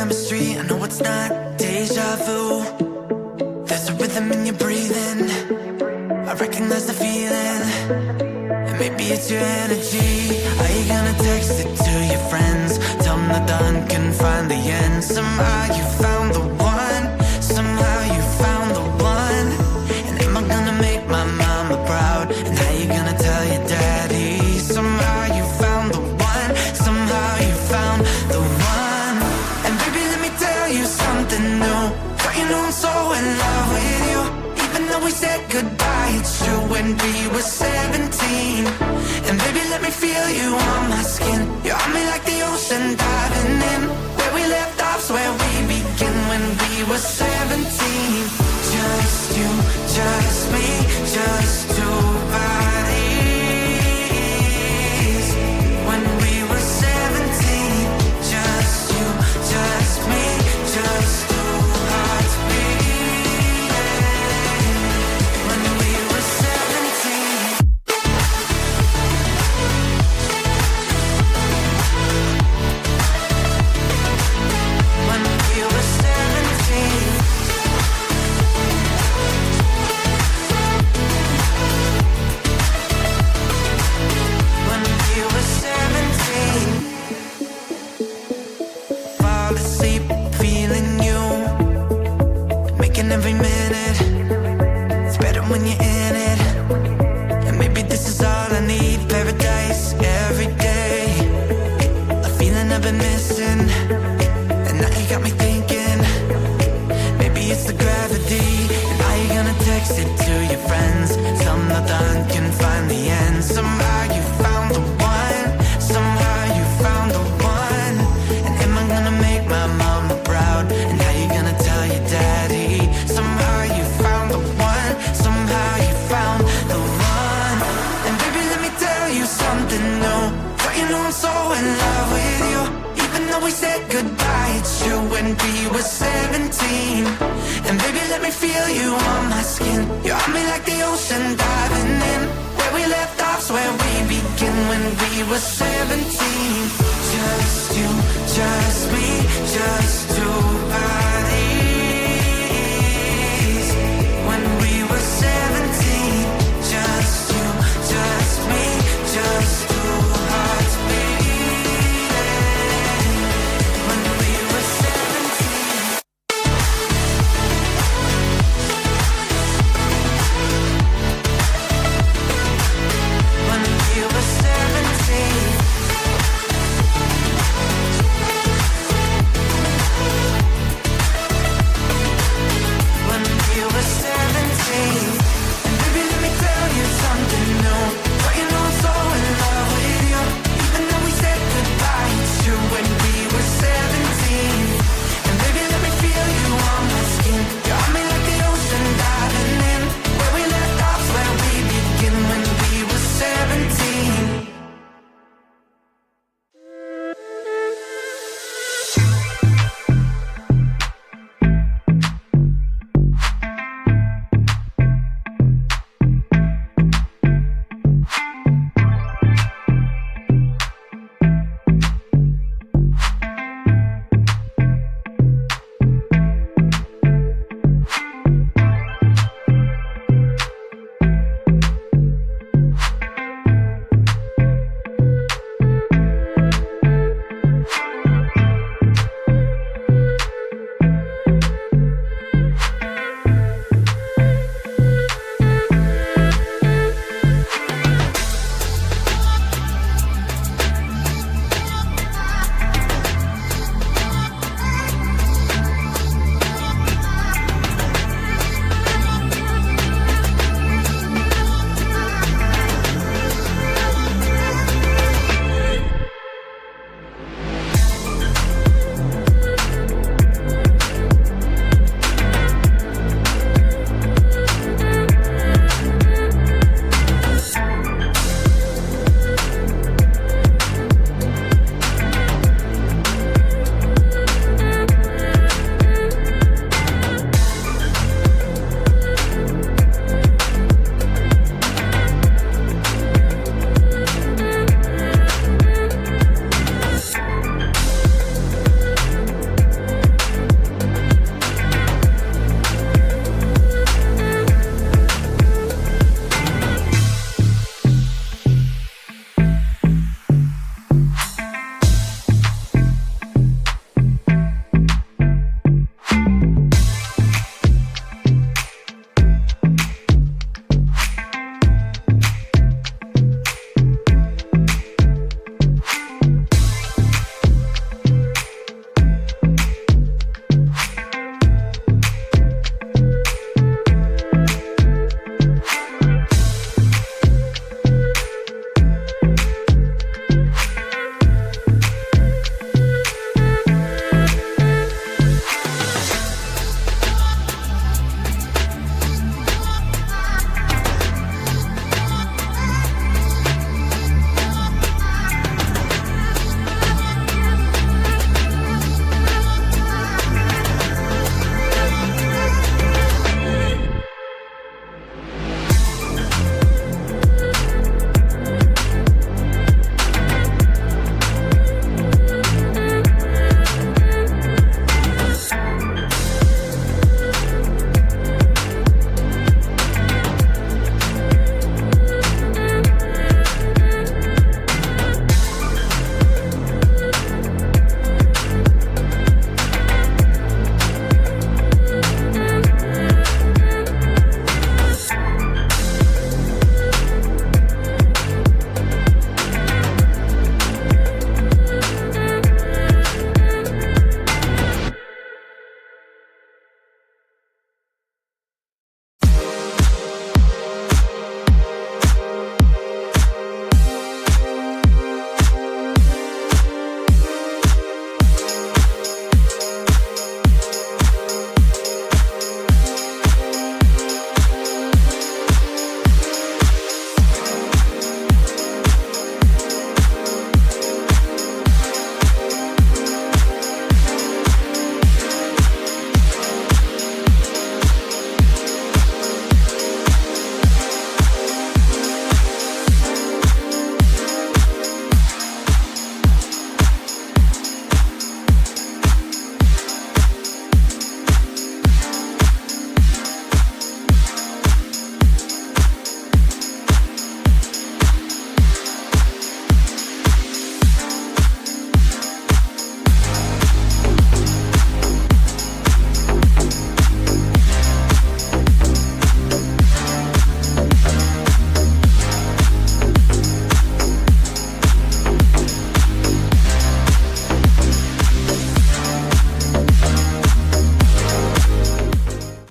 chemistry, I know it's not deja vu. There's a rhythm in your breathing, I recognize the feeling. And maybe it's your energy. Are you gonna text it to your friends? Tell them the dawn can find the end. Somehow you found the one, somehow you found the one. And am I gonna make my mama proud? And how you gonna tell your daddy? Somehow you found the one, somehow you found the one. And baby, let me tell you something new. Girl, you know I'm so in love with you. Even though we said goodbye, it's true when we were 17. And baby, let me feel you on my skin. You're on me like the ocean, diving in. Where we left off's where we begin, when we were 17. Just you, just me, just two bodies. When we were 17. Just you, just me, just two hearts beating. When we were 17. When we were 17. When we were 17. Fall asleep feeling you, making every minute. It's better when you're in it. And maybe this is all I need. Paradise every day, a feeling I've been missing. And now you got me thinking, maybe it's the gravity. And are you gonna text it to your friends? Some nothing can find the end. Somehow you found the one, somehow you found the one. And am I gonna make my mama proud? And how you gonna tell your daddy? Somehow you found the one, somehow you found the one. And baby, let me tell you something new. Girl, you know I'm so in love with you. Even though we said goodbye, it's true when we were 17. And baby, let me feel you on my skin. You're on me like the ocean, diving in. Where we left off's where we begin, when we were 17. Just you, just me,